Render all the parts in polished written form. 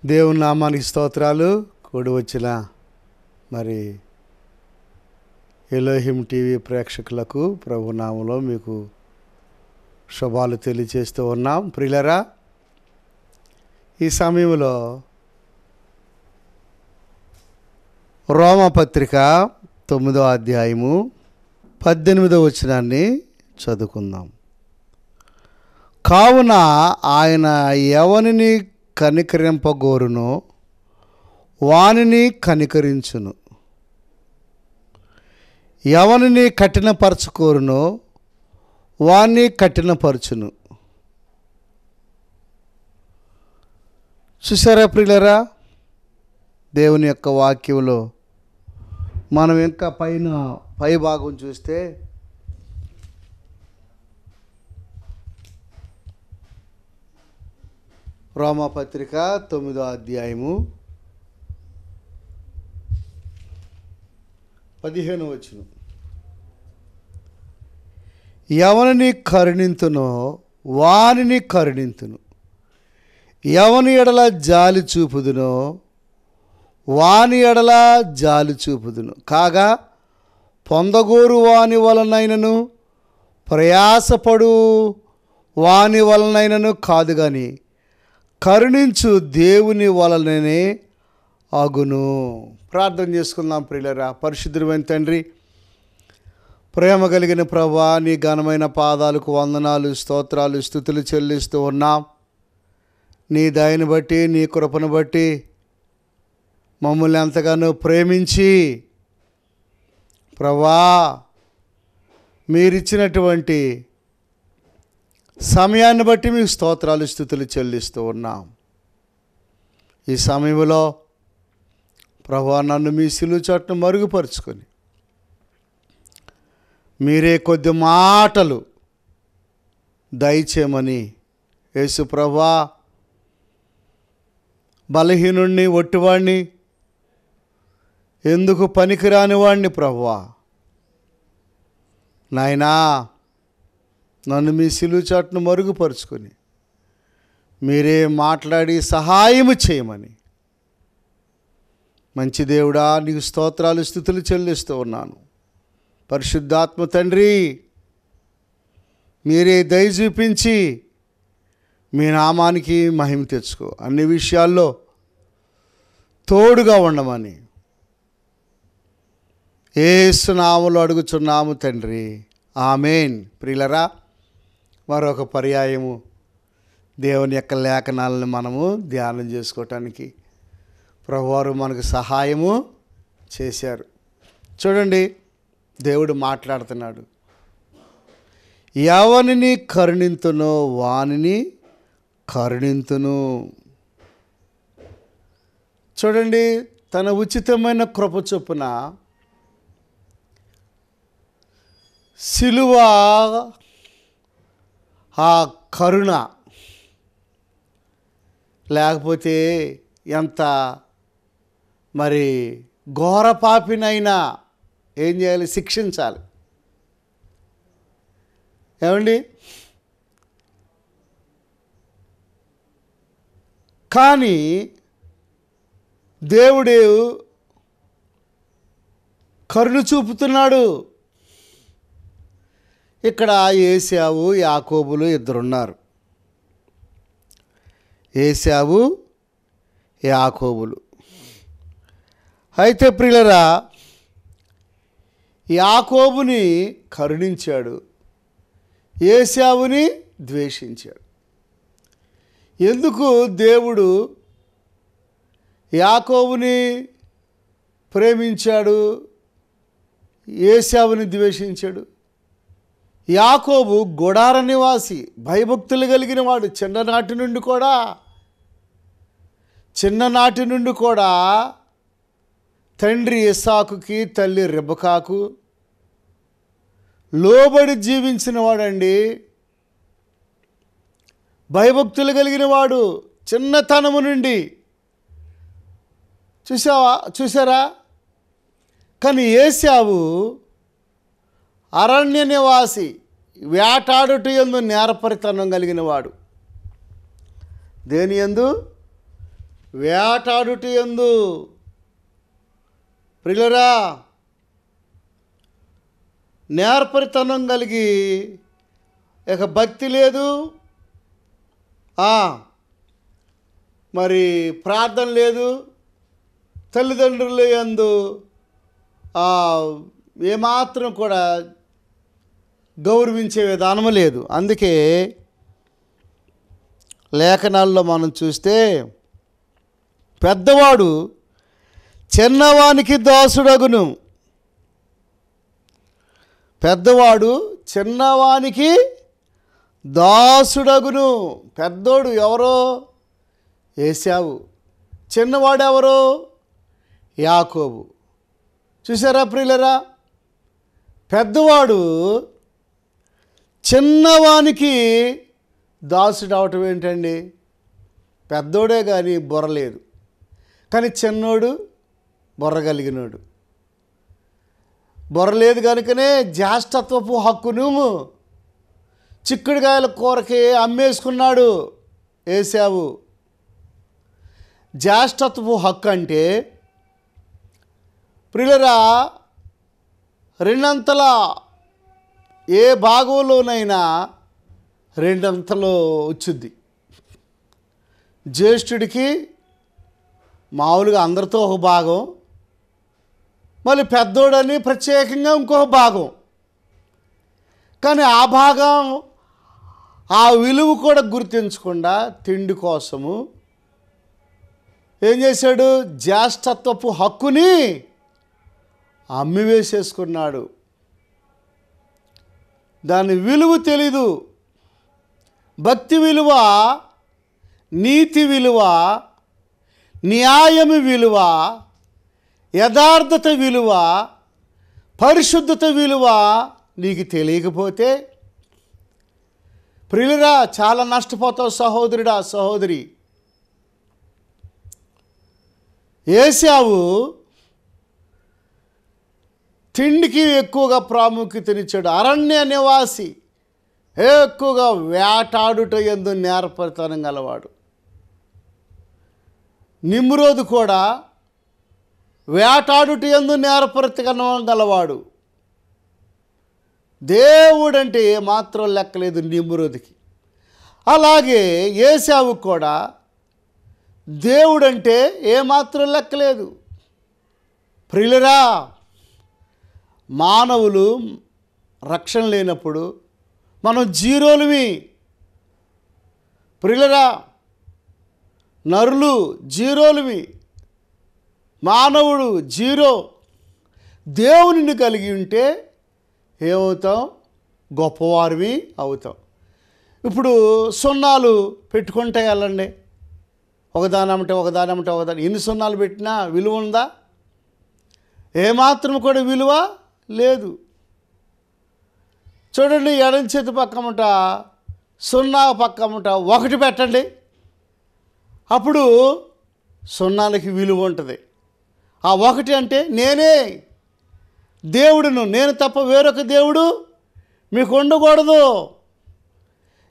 దేవుని నామానికి స్తోత్రాలు. కూడి వచ్చిన మరి ఎలోహిం టీవీ ప్రేక్షకులకు ప్రభు నామములో మీకు శుభాలు తెలియజేస్తూ ఉన్నాం. ప్రియులరా, ఈ సమయంలో రోమపత్రిక 9వ అధ్యాయము 18వ వచనాన్ని చదువుకుందాం. కావున ఆయన ఎవనిని కనికరింపగోరునో వానిని కనికరించును, ఎవనిని కఠినపరచుకోరునో వాణ్ణి కఠినపరచును. చూసారా ప్రియులరా, దేవుని యొక్క వాక్యంలో మనం ఇంకా పై భాగం చూస్తే రోమపత్రిక 9వ అధ్యాయము 15వ వచనం. ఎవనిని కరుణింతునో వానిని కరుణింతును, ఎవని ఎడల జాలి చూపుదునో వాని ఎడల జాలి చూపుదును. కాగా పొందగోరు వాని వలనైనను ప్రయాసపడు వాని వలనైనను కాదు కానీ కరుణించు దేవుని వలననే అగును. ప్రార్థన చేసుకుందాం ప్రియులరా. పరిశుద్ధుడైన తండ్రి, ప్రేమ కలిగిన ప్రభువా, నీ ఘనమైన పాదాలకు వందనాలు, స్తోత్రాలు, స్తుతులు చెల్లిస్తూ ఉన్నాం. నీ దయని బట్టి, నీ కృపను బట్టి మమ్మల్ని ఎంతగానో ప్రేమించి ప్రభువా మీరిచ్చినటువంటి సమయాన్ని బట్టి మీకు స్తోత్రాలు, స్తుతులు చెల్లిస్తూ ఉన్నాం. ఈ సమయంలో ప్రభువా నన్ను మీ సిలువ చాటును మరుగుపరుచుకొని మీరే కొద్ది మాటలు దయచేయమని యేసు ప్రభువా, బలహీనుణ్ణి, ఒట్టివాణ్ణి, ఎందుకు పనికిరాని వాణ్ణి ప్రభువా, నాయనా నన్ను మీ సిలువ చాటును మరుగుపరుచుకొని మీరే మాట్లాడి సహాయము చేయమని మంచి దేవుడా నీకు స్తోత్రాలు, స్తుతులు చెల్లిస్తూ ఉన్నాను. పరిశుద్ధాత్మ తండ్రి, మీరే దయ చూపించి మీ నామానికి మహిమ తెచ్చుకో, అన్ని విషయాల్లో తోడుగా ఉండమని యేసు నామములో అడుగుచున్నాము తండ్రి, ఆమేన్. ప్రియులరా, మరొక పర్యాయము దేవుని యొక్క లేఖనాలను మనము ధ్యానం చేసుకోవటానికి ప్రభువారు మనకు సహాయము చేశారు. చూడండి, దేవుడు మాట్లాడుతున్నాడు. ఎవనిని కరుణింతునో వానిని కరుణింతును. చూడండి, తన ఉచితమైన కృప చొప్పున సిలువ ఆ కరుణ లేకపోతే ఎంత మరి ఘోర పాపినైనా ఏం చేయాలి? శిక్షించాలి. ఏమండి? కానీ దేవుడు కరుణ చూపుతున్నాడు. ఇక్కడ ఏశావు, యాకోబులు ఇద్దరున్నారు. ఏశావు, యాకోబులు. అయితే ప్రియులరా, యాకోబుని కరుణించాడు, ఏశావుని ద్వేషించాడు. ఎందుకు దేవుడు యాకోబుని ప్రేమించాడు, ఏశావుని ద్వేషించాడు? యాకోబు గుడార నివాసి, భయభక్తులు కలిగిన వాడు. చిన్ననాటి నుండి కూడా తండ్రి ఇస్సాకుకి, తల్లి రెబెకాకు లోబడి జీవించిన వాడండి. భయభక్తులు కలిగిన వాడు చిన్నతనము నుండి. చూసారా? కానీ ఏశావు అరణ్య నివాసి, వేటాడుట యందు నేరపరితనం కలిగిన వాడు. దేని యందు? వేటాడుట యందు ప్రియులారా నేర్పరితనం కలిగి ఇక భక్తి లేదు, మరి ప్రార్థన లేదు, తల్లిదండ్రుల యందు ఏమాత్రం కూడా గౌరవించే విధానం లేదు. అందుకే లేఖనాల్లో మనం చూస్తే పెద్దవాడు చిన్నవానికి దాసుడగును. పెద్దవాడు చిన్నవానికి దాసుడగును. పెద్దోడు ఎవరో? ఏశావు. చిన్నవాడు ఎవరో? యాకోబు. చూసారా ప్రియులరా, పెద్దవాడు చిన్నవానికి దాసుడు అవటం ఏంటండి? పెద్దోడే కానీ బుర్ర లేదు, కానీ చిన్నోడు బుర్ర కలిగినోడు. బుర్ర లేదు కనుకనే జ్యేష్ఠత్వపు హక్కును చిక్కుడుకాయల కూరకి అమ్మేసుకున్నాడు ఏశావు. జ్యేష్ఠత్వపు హక్కు అంటే ప్రియులరా రెండంతల ఏ భాగంలోనైనా రెండంతలో వచ్చుద్ది. జ్యేష్ఠుడికి మామూలుగా అందరితో ఒక భాగం, మళ్ళీ పెద్దోడని ప్రత్యేకంగా ఇంకొక భాగం. కానీ ఆ భాగం ఆ విలువ కూడా గుర్తించకుండా తిండి కోసము ఏం చేశాడు? జ్యేష్ఠత్వపు హక్కుని అమ్మివేసేసుకున్నాడు. దాని విలువ తెలీదు. భక్తి విలువ, నీతి విలువ, న్యాయం విలువ, యథార్థత విలువ, పరిశుద్ధత విలువ నీకు తెలియకపోతే ప్రియులరా చాలా నష్టపోతావు సహోదరుడా, సహోదరి. ఏశావు తిండికి ఎక్కువగా ప్రాముఖ్యతనిచ్చాడు. అరణ్య నివాసి, ఎక్కువగా వేటాడుట యందు నేర్పరితనం గలవాడు. నిమ్రోదు కూడా వేటాడుట యందు నేర్పరితనం గలవాడు. దేవుడంటే ఏమాత్రం లెక్కలేదు నిమ్రోదుకి. అలాగే ఏశావు కూడా దేవుడంటే ఏమాత్రం లెక్కలేదు. ప్రియులరా మానవులు రక్షణ లేనప్పుడు మనం జీరోలువి. ప్రియులరా నరులు జీరోలువి, మానవుడు జీరో. దేవునిని కలిగి ఉంటే ఏమవుతాం? గొప్పవారివి అవుతాం. ఇప్పుడు సున్నాలు పెట్టుకుంటే వెళ్ళండి, ఒకదానమంటే ఎన్ని సున్నాలు పెట్టినా విలువ ఉందా? ఏమాత్రం కూడా విలువ లేదు. చూడండి, ఎడం చేతి పక్కముట సున్నా పక్కముట ఒకటి పెట్టండి, అప్పుడు సున్నాలకి విలువ ఉంటుంది. ఆ ఒకటి అంటే నేనే దేవుడును, నేను తప్ప వేరొక దేవుడు మీకు ఉండకూడదు.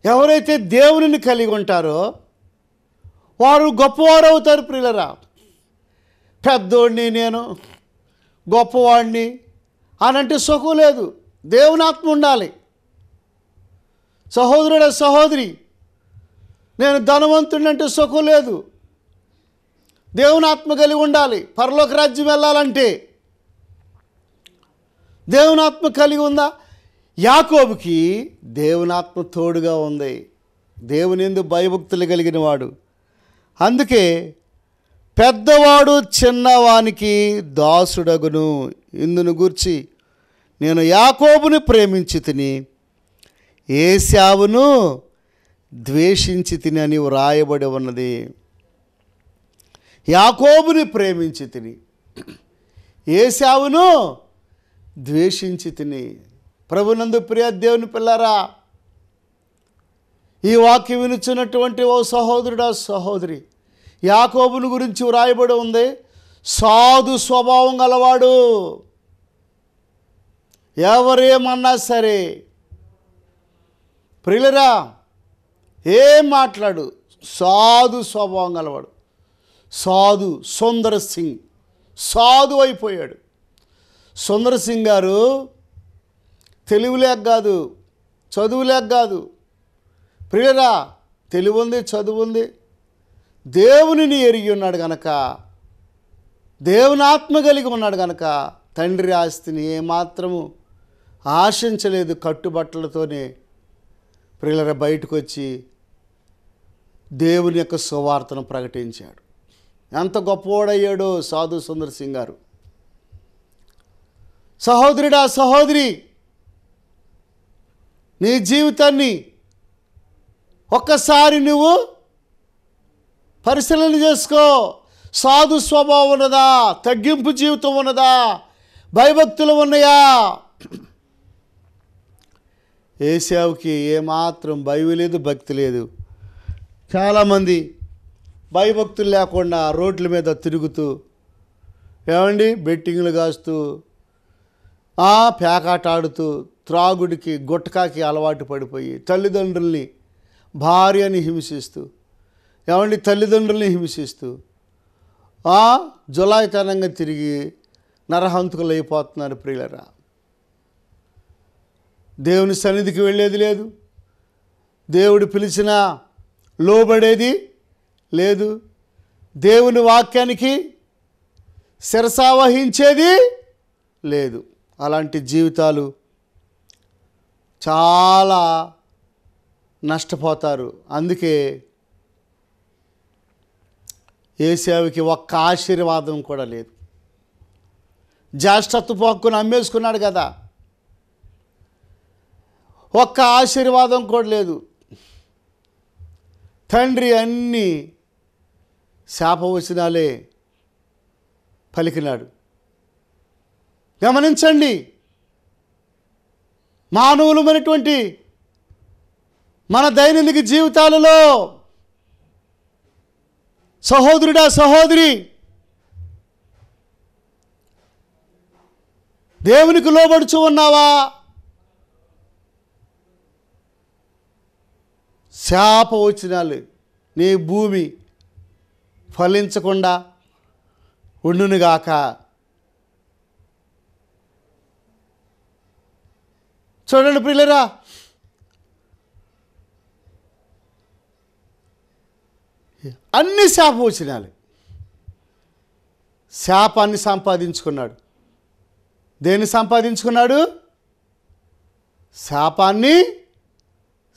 ఎవరైతే దేవునిని కలిగి ఉంటారో వారు గొప్పవారు అవుతారు. ప్రియులరా పెద్దోడిని, నేను గొప్పవాడిని అనంటే సుఖం లేదు. దేవుని ఆత్మ ఉండాలి. సహోదరుడ, సహోదరి, నేను ధనవంతుడిని అంటే సుఖం లేదు. దేవుని ఆత్మ కలిగి ఉండాలి. పరలోక రాజ్యం వెళ్ళాలంటే దేవుని ఆత్మ కలిగి ఉందా? యాకోబుకి దేవుని ఆత్మ తోడుగా ఉంది. దేవుని యందు భయభక్తులు కలిగిన వాడు. అందుకే పెద్దవాడు చిన్నవానికి దాసుడగును. ఇందును గూర్చి నేను యాకోబుని ప్రేమించి తిని ఏశావును ద్వేషించి తిని అని వ్రాయబడి ఉన్నది. యాకోబుని ప్రేమించి తిని ఏశావును ద్వేషించి తిని. ప్రభునందు ప్రియ దేవుని పిల్లారా, ఈ వాక్యం వినుచున్నటువంటి ఓ సహోదరుడా, సహోదరి, యాకోబుని గురించి వ్రాయబడి ఉంది. సాధు స్వభావం గలవాడు. ఎవరేమన్నా సరే ప్రియులరా ఏం మాట్లాడు, సాధు స్వభావం గలవాడు. సాధు సుందర్ సింగ్ సాధు అయిపోయాడు. సుందర్ సింగ్ గారు తెలివి లేక కాదు, చదువు లేక కాదు ప్రియరా, తెలివి ఉంది, చదువు ఉంది. దేవునిని ఎరిగి ఉన్నాడు గనక, దేవుని ఆత్మ కలిగి ఉన్నాడు గనక తండ్రి ఆస్తిని ఏమాత్రము ఆశించలేదు. కట్టుబట్టలతోనే ప్రియులరా బయటకు వచ్చి దేవుని యొక్క సువార్తను ప్రకటించాడు. ఎంత గొప్పవాడయ్యాడో సాధు సుందర్ సింగ్ గారు. సహోదరుడా, సహోదరి, నీ జీవితాన్ని ఒక్కసారి నువ్వు పరిశీలన చేసుకో. సాధు స్వభావం ఉన్నదా? తగ్గింపు జీవితం ఉన్నదా? భయభక్తులు ఉన్నాయా? ఏశావుకి ఏమాత్రం భయం లేదు, భక్తి లేదు. చాలామంది భయభక్తులు లేకుండా రోడ్ల మీద తిరుగుతూ ఏమండి బెట్టింగ్లు కాస్తూ పేకాట ఆడుతూ త్రాగుడికి గుట్కాకి అలవాటు పడిపోయి తల్లిదండ్రుల్ని భార్యని హింసిస్తూ ఏమండి తల్లిదండ్రుల్ని హింసిస్తూ జులాయితనంగా తిరిగి నరహంతకులు అయిపోతున్నారు ప్రియులరా. దేవుని సన్నిధికి వెళ్ళేది లేదు, దేవుడు పిలిచినా లోబడేది లేదు, దేవుని వాక్యానికి శిరసావహించేది లేదు. అలాంటి జీవితాలు చాలా నష్టపోతారు. అందుకే ఏశావుకి ఒక్క ఆశీర్వాదం కూడా లేదు. జ్యేష్ఠత్వపు హక్కును అమ్మేసుకున్నాడు కదా, ఒక్క ఆశీర్వాదం కూడా లేదు. తండ్రి అన్నీ శాపవచనాలే పలికినాడు. గమనించండి, మానవులమైనటువంటి మన దైనందిక జీవితాలలో సహోదరుడా, సహోదరి, దేవునికి లోబడుచు ఉన్నావా? శాపవచనాలు నీ భూమి ఫలించకుండా ఉండునుగాక. చూడండి ప్రియులరా, అన్ని శాపవచనాలు. శాపాన్ని సంపాదించుకున్నాడు. దేన్ని సంపాదించుకున్నాడు? శాపాన్ని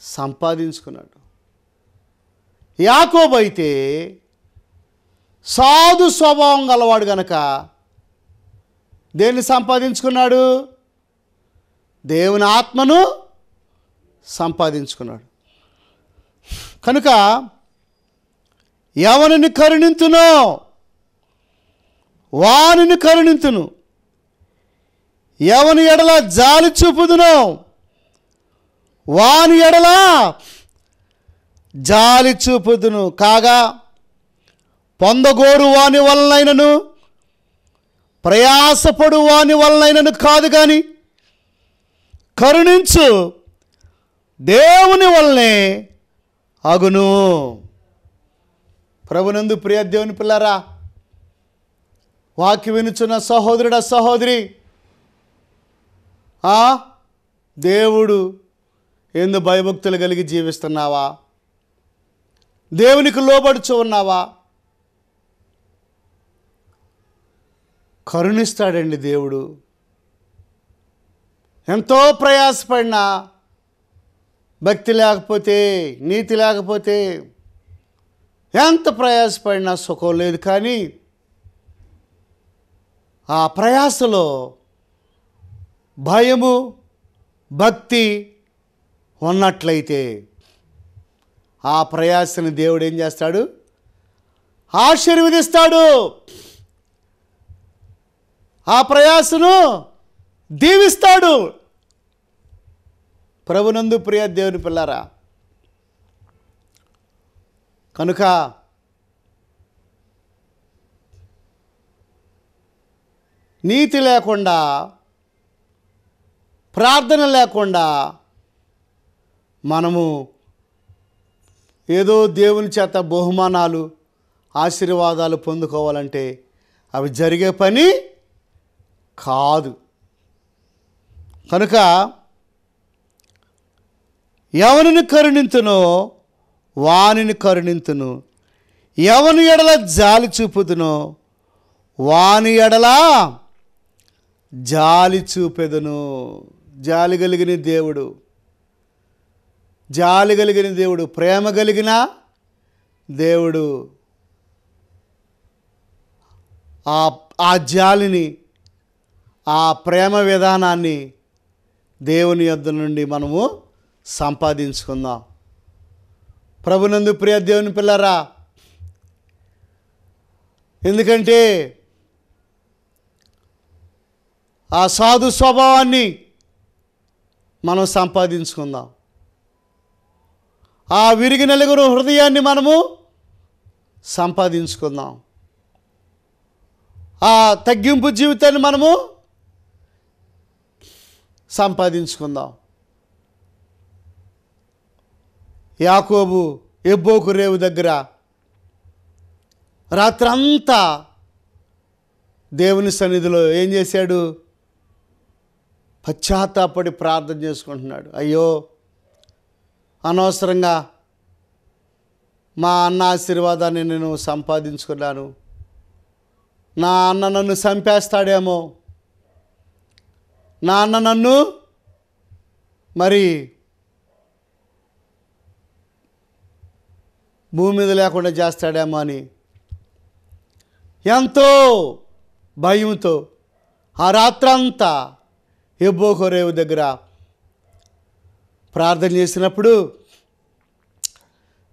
సంపాదించుకున్నాడు. యాకోబు అయితే సాధు స్వభావం గలవాడు గనక దేన్ని సంపాదించుకున్నాడు? దేవుని ఆత్మను సంపాదించుకున్నాడు. కనుక ఎవరిని కరుణింతునో వానిని కరుణింతును, ఎవని ఎడల జాలి చూపుదునో వాని ఎడల జాలి చూపుదును. కాగా పొందగోరు వాని వలనైనను ప్రయాసపడు వాని వలనైనను కాదు, కానీ కరుణించు దేవుని వలనే అగును. ప్రభునందు ప్రియ దేవుని పిల్లరా, వాక్యం వినుచున్న సహోదరుడా, సహోదరి, దేవుడు ఎందు భయభక్తులు కలిగి జీవిస్తున్నావా? దేవునికి లోబడుచు ఉన్నావా? కరుణిస్తాడండి దేవుడు. ఎంతో ప్రయాసపడినా భక్తి లేకపోతే, నీతి లేకపోతే, ఎంత ప్రయాసపడినా సుఖం లేదు. కానీ ఆ ప్రయాసలో భయము, భక్తి ఉన్నట్లయితే ఆ ప్రయాసని దేవుడు ఏం చేస్తాడు? ఆశీర్వదిస్తాడు. ఆ ప్రయాసను దీవిస్తాడు. ప్రభునందు ప్రియ దేవుని పిల్లారా, కనుక నీతి లేకుండా, ప్రార్థన లేకుండా మనము ఏదో దేవుని చేత బహుమానాలు ఆశీర్వాదాలు పొందుకోవాలంటే అవి జరిగే పని కాదు. కనుక ఎవరిని కరుణింతునో వానిని కరుణింతును, ఎవని ఎడల జాలి చూపుదునో వాని ఎడల జాలి చూపెదను. జాలి కలిగిన దేవుడు, జాలి కలిగిన దేవుడు, ప్రేమ కలిగిన దేవుడు ఆ జాలిని, ఆ ప్రేమ విధానాన్ని దేవుని యొద్ద నుండి మనము సంపాదించుకుందాం. ప్రభునందు ప్రియ దేవుని పిల్లరా, ఎందుకంటే ఆ సాధు స్వభావాన్ని మనం సంపాదించుకుందాం. ఆ విరిగి నలుగురు హృదయాన్ని మనము సంపాదించుకుందాం. ఆ తగ్గింపు జీవితాన్ని మనము సంపాదించుకుందాం. యాకోబు ఎబ్బోకు రేవు దగ్గర రాత్రంతా దేవుని సన్నిధిలో ఏం చేశాడు? పశ్చాత్తాపడి ప్రార్థన చేసుకుంటున్నాడు. అయ్యో, అనవసరంగా మా అన్న ఆశీర్వాదాన్ని నేను సంపాదించుకున్నాను, నా అన్న నన్ను చంపేస్తాడేమో, నా అన్న నన్ను మరి భూమి మీద లేకుండా చేస్తాడేమో అని ఎంతో భయంతో ఆ రాత్రంతా ఎబ్బోకు రేవు దగ్గర ప్రార్థన చేసినప్పుడు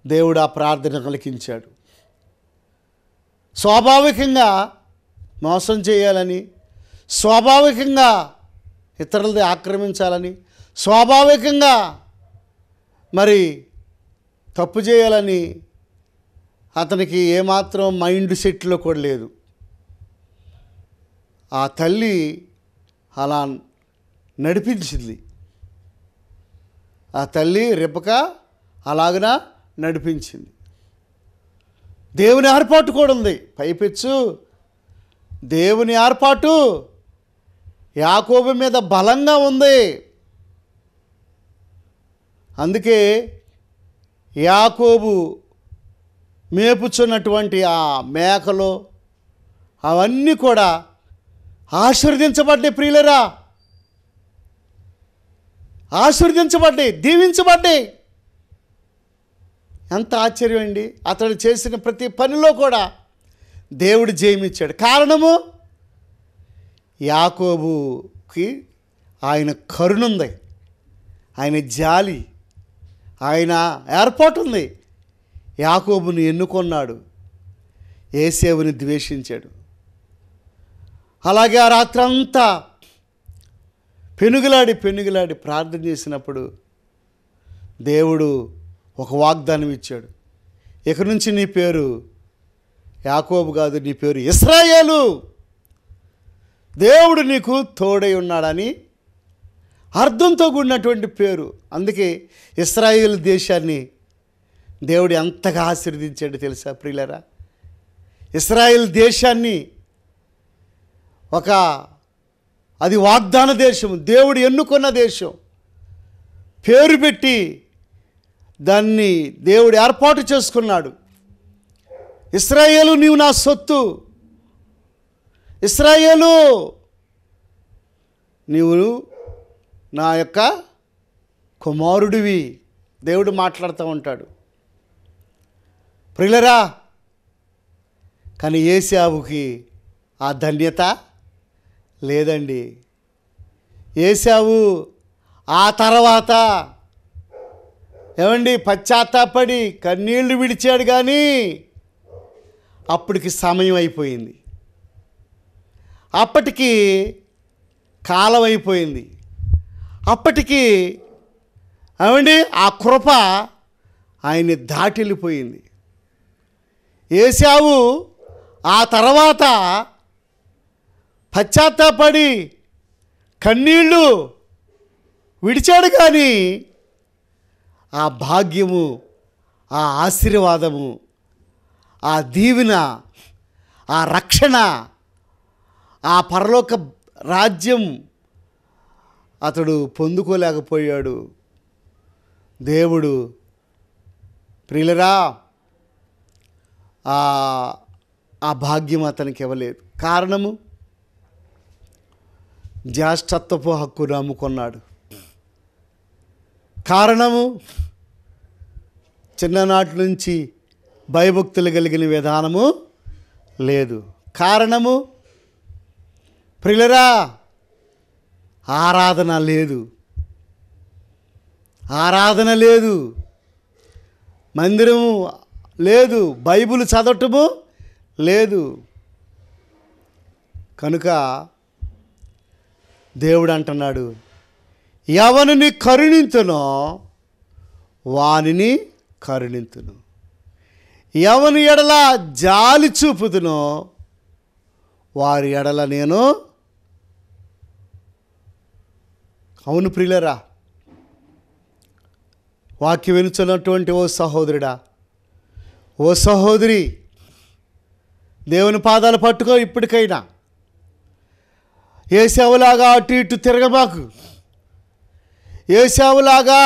దేవుడు ఆ ప్రార్థన కలిగించాడు. స్వాభావికంగా మోసం చేయాలని, స్వాభావికంగా ఇతరులది ఆక్రమించాలని, స్వాభావికంగా మరి తప్పు చేయాలని అతనికి ఏమాత్రం మైండ్ సెట్లో కూడా లేదు. ఆ తల్లి అలా నడిపించింది. ఆ తల్లి రెబెక్క అలాగన నడిపించింది. దేవుని ఏర్పాటు కూడా ఉంది. పైపెచ్చు దేవుని ఏర్పాటు యాకోబు మీద బలంగా ఉంది. అందుకే యాకోబు మేపుచున్నటువంటి ఆ మేకలు అవన్నీ కూడా ఆశీర్వదించబడ్డాయి. ప్రియులరా, ఆశీర్వదించబడ్డాయి, దీవించబడ్డాయి. ఎంత ఆశ్చర్యం అండి! అతడు చేసిన ప్రతి పనిలో కూడా దేవుడు జయమిచ్చాడు. కారణము యాకోబుకి ఆయన కరుణ ఉంది, ఆయన జాలి, ఆయన ఏర్పాటు ఉంది. యాకోబుని ఎన్నుకొన్నాడు, ఏసేవుని ద్వేషించాడు. అలాగే ఆ రాత్రంతా పెనుగులాడి ప్రార్థన చేసినప్పుడు దేవుడు ఒక వాగ్దానం ఇచ్చాడు. ఇక నుంచి నీ పేరు యాకోబు కాదు, నీ పేరు ఇశ్రాయేలు. దేవుడు నీకు తోడై ఉన్నాడని అర్థంతో కూడినటువంటి పేరు. అందుకే ఇశ్రాయేలు దేశాన్ని దేవుడు ఎంతగా ఆశీర్వదించాడు తెలుసా ప్రియులరా? ఇశ్రాయేల్ దేశాన్ని అది వాగ్దాన దేశం, దేవుడు ఎన్నుకున్న దేశం. పేరు పెట్టి దాన్ని దేవుడు ఏర్పాటు చేసుకున్నాడు. ఇశ్రాయేలు, నీవు నా సొత్తు. ఇశ్రాయేలు, నీవు నా యొక్క కుమారుడివి. దేవుడు మాట్లాడుతూ ఉంటాడు ప్రియులరా. కానీ ఏశావుకి ఆ ధన్యత లేదండి. ఏశావు ఆ తర్వాత ఏమండి పశ్చాత్తాపడి కన్నీళ్లు విడిచాడు, కానీ అప్పటికి సమయం అయిపోయింది, అప్పటికి కాలం అయిపోయింది, అప్పటికి ఏమండి ఆ కృప ఆయన్ని దాటెళ్ళిపోయింది. ఏశావు ఆ తర్వాత పశ్చాత్తాపడి కన్నీళ్ళు విడిచాడు, కానీ ఆ భాగ్యము, ఆ ఆశీర్వాదము, ఆ దీవెన, ఆ రక్షణ, ఆ పరలోక రాజ్యం అతడు పొందుకోలేకపోయాడు. దేవుడు ప్రియులరా ఆ భాగ్యం అతనికి ఇవ్వలేదు. కారణము జ్యేష్ఠత్వపు హక్కును నమ్ముకున్నాడు. కారణము చిన్ననాటి నుంచి భయభక్తులు కలిగిన విధానము లేదు. కారణము ప్రియులరా ఆరాధన లేదు. ఆరాధన లేదు, మందిరము లేదు, బైబిల్ చదవటము లేదు. కనుక దేవుడు అంటున్నాడు, ఎవరిని కరుణింతునో వానిని కరుణింతును, ఎవని ఎడల జాలి చూపుదునో వారి ఎడల నేను. అవును ప్రియులరా, వాక్యం వినుచున్నటువంటి ఓ సహోదరుడా, ఓ సహోదరి, దేవుని పాదాలు పట్టుకో. ఇప్పటికైనా ఏశావులాగా అటు ఇటు తిరగబాకు. ఏశావులాగా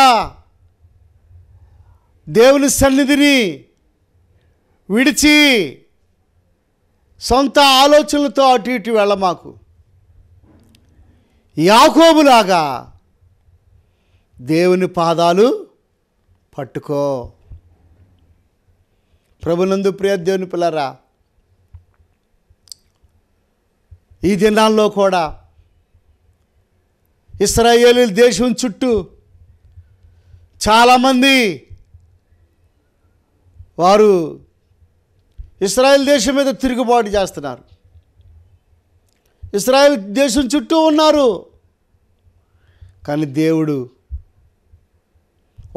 దేవుని సన్నిధిని విడిచి సొంత ఆలోచనలతో అటు ఇటు వెళ్ళమాకు. యాకోబులాగా దేవుని పాదాలు పట్టుకో. ప్రభునందు ప్రియ దేవుని పిల్లరా, ఈ దినాల్లో కూడా ఇశ్రాయేలు దేశం చుట్టూ చాలామంది వారు ఇశ్రాయేల్ దేశం మీద తిరుగుబాటు చేస్తున్నారు. ఇశ్రాయేల్ దేశం చుట్టూ ఉన్నారు, కానీ దేవుడు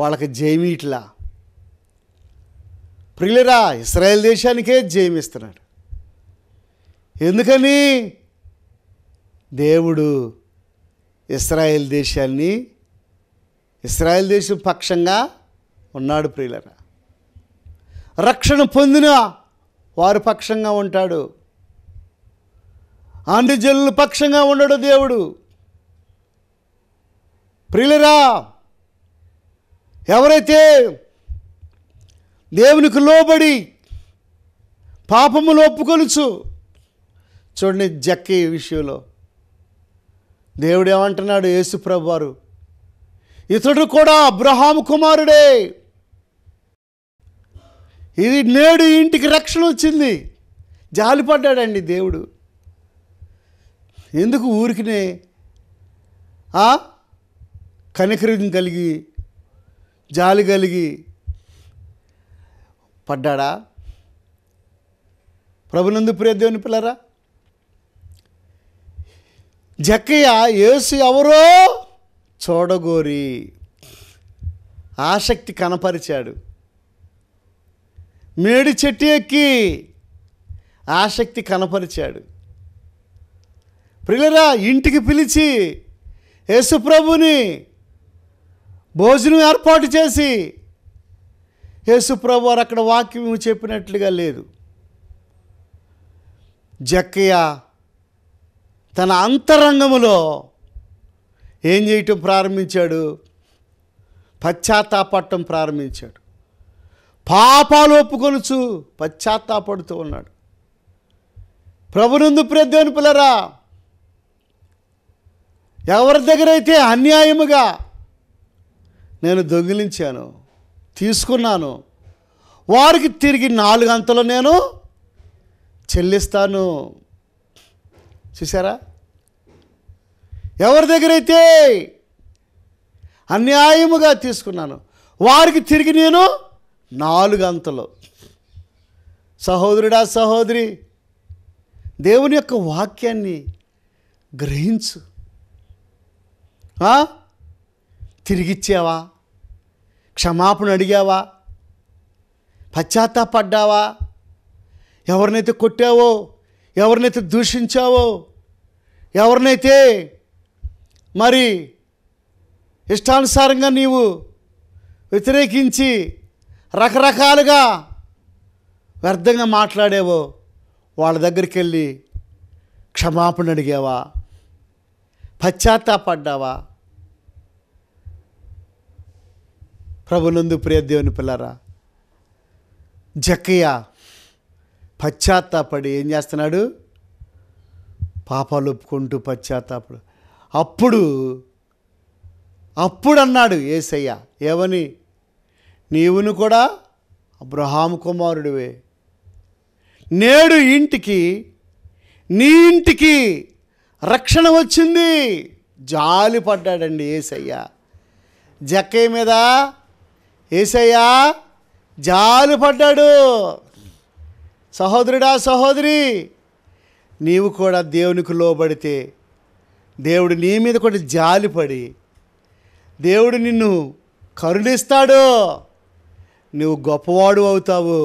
వాళ్ళకి జయమీట్లా. ప్రియులరా, ఇశ్రాయేల్ దేశానికే జయమిస్తున్నాడు. ఎందుకని? దేవుడు ఇశ్రాయేల్ దేశాన్ని, ఇశ్రాయేల్ దేశం పక్షంగా ఉన్నాడు. ప్రియులరా, రక్షణ పొందిన వారి పక్షంగా ఉంటాడు. అన్ని జనుల పక్షంగా ఉండడు దేవుడు. ప్రియులరా, ఎవరైతే దేవునికి లోబడి పాపములు ఒప్పుకొలుచు, చూడండి జక్కయ్య విషయంలో దేవుడు ఏమంటున్నాడు? యేసు ప్రభువు వారు, ఇతడు కూడా అబ్రహాము కుమారుడే, ఇది నేడు ఇంటికి రక్షణ వచ్చింది. జాలిపడ్డాడండి దేవుడు. ఎందుకు ఊరికినే కనికరం కలిగి జాలి కలిగి పడ్డాడా? ప్రభునందు ప్రియ దేవుని పిల్లరా, జక్కయ్య యేసు ఎవరో చూడగోరి ఆసక్తి కనపరిచాడు. మేడి చెట్టు ఎక్కి ఆసక్తి కనపరిచాడు. ప్రియులరా, ఇంటికి పిలిచి యేసు ప్రభుని భోజనం ఏర్పాటు చేసి యేసు ప్రభు వారు అక్కడ వాక్యం చెప్పినట్లుగా లేదు. జక్కయ్య తన అంతరంగములో ఏం చేయటం ప్రారంభించాడు? పశ్చాత్తాపడటం ప్రారంభించాడు. పాపాలు ఒప్పుకొనుచు పశ్చాత్తాపడుతూ ఉన్నాడు. ప్రభునందు ప్రియ దేవుని పిల్లరా, ఎవరి దగ్గర అయితే అన్యాయముగా నేను దొంగిలించాను, తీసుకున్నాను, వారికి తిరిగి 4 అంతలు నేను చెల్లిస్తాను. చూసారా? ఎవరి దగ్గర అయితే అన్యాయముగా తీసుకున్నాను, వారికి తిరిగి నేను 4 అంతలు. సహోదరుడా, సహోదరి, దేవుని యొక్క వాక్యాన్ని గ్రహించు. తిరిగిచ్చావా? క్షమాపణ అడిగావా? పశ్చాత్తాపడ్డావా? ఎవరినైతే కొట్టావో, ఎవరినైతే దూషించావో, ఎవరినైతే మరి ఇష్టానుసారంగా నీవు వ్యతిరేకించి రకరకాలుగా వ్యర్థంగా మాట్లాడావో వాళ్ళ దగ్గరికి వెళ్ళి క్షమాపణ అడిగావా? పశ్చాత్తాపడ్డావా? ప్రభునందు ప్రియ దేవుని పిల్లరా, జక్కయ్య పశ్చాత్తాపడి ఏం చేస్తున్నాడు? పాపాలు ఒప్పుకుంటూ పశ్చాత్తాపడు. అప్పుడు అన్నాడు యేసయ్య ఏమని? నీవును కూడా అబ్రహాము కుమారుడివే, నేడు నీ ఇంటికి రక్షణ వచ్చింది. జాలి పడ్డాడండి యేసయ్య జక్కయ్య మీద. యేసయ్య జాలి పడ్డాడు. సహోదరుడా, సహోదరి, నీవు కూడా దేవునికి లోబడితే దేవుడు నీ మీద కూడా జాలిపడి దేవుడు నిన్ను కరుణిస్తాడు. నువ్వు గొప్పవాడు అవుతావు.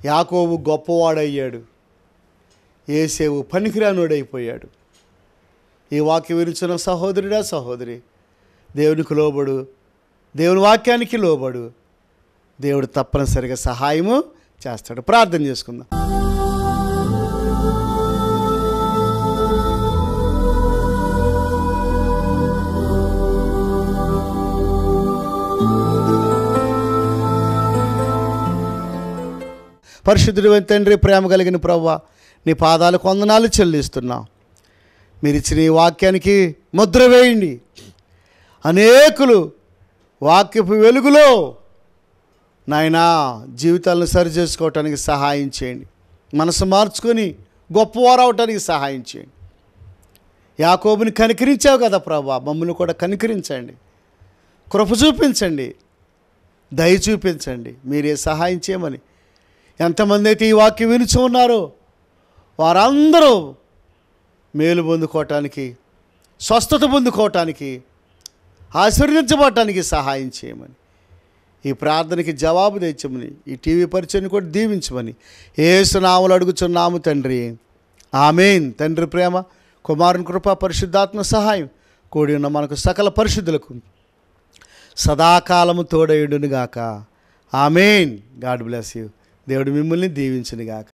యాకోబు గొప్పవాడయ్యాడు, యేసేవు పనికిరానుడైపోయాడు. ఈ వాక్యం విరుచున్న సహోదరుడా, సహోదరి, దేవునికి లోబడు, దేవుని వాక్యానికి లోబడు. దేవుడు తప్పనిసరిగా సహాయము చేస్తాడు. ప్రార్థన చేసుకుందాం. పరిశుద్ధుడైన తండ్రి, ప్రేమ కలిగిన ప్రభువా, నీ పాదాలకు వందనాలు చెల్లిస్తున్నాం. మీరు ఇచ్చిన ఈ వాక్యానికి ముద్ర వేయండి. అనేకులు వాక్యపు వెలుగులో నాయనా జీవితాలను సరి చేసుకోవటానికి సహాయం చేయండి. మనసు మార్చుకొని గొప్పవారు అవటానికి సహాయం చేయండి. యాకోబుని కనికరించావు కదా ప్రభువా, మమ్మల్ని కూడా కనికరించండి, కృప చూపించండి, దయ చూపించండి. మీరే సహాయం చేయమని ఎంతమంది అయితే ఈ వాక్యం వినుచు ఉన్నారో వారందరూ మేలు పొందుకోవటానికి, స్వస్థత పొందుకోవటానికి, ఆశీర్వదించబడటానికి సహాయం చేయమని, ఈ ప్రార్థనకి జవాబు తెచ్చమని, ఈ టీవీ పరిచయాన్ని కూడా దీవించమని యేసు నామములో అడుగుచున్నాము తండ్రి, ఆమేన్. తండ్రి ప్రేమ, కుమారుని కృప, పరిశుద్ధాత్మ సహాయం కూడి ఉన్న మనకు సకల పరిశుద్ధులకు సదాకాలము తోడయుడునుగాక. ఆమేన్. God bless you. దేవుడు మిమ్మల్ని దీవించునుగాక.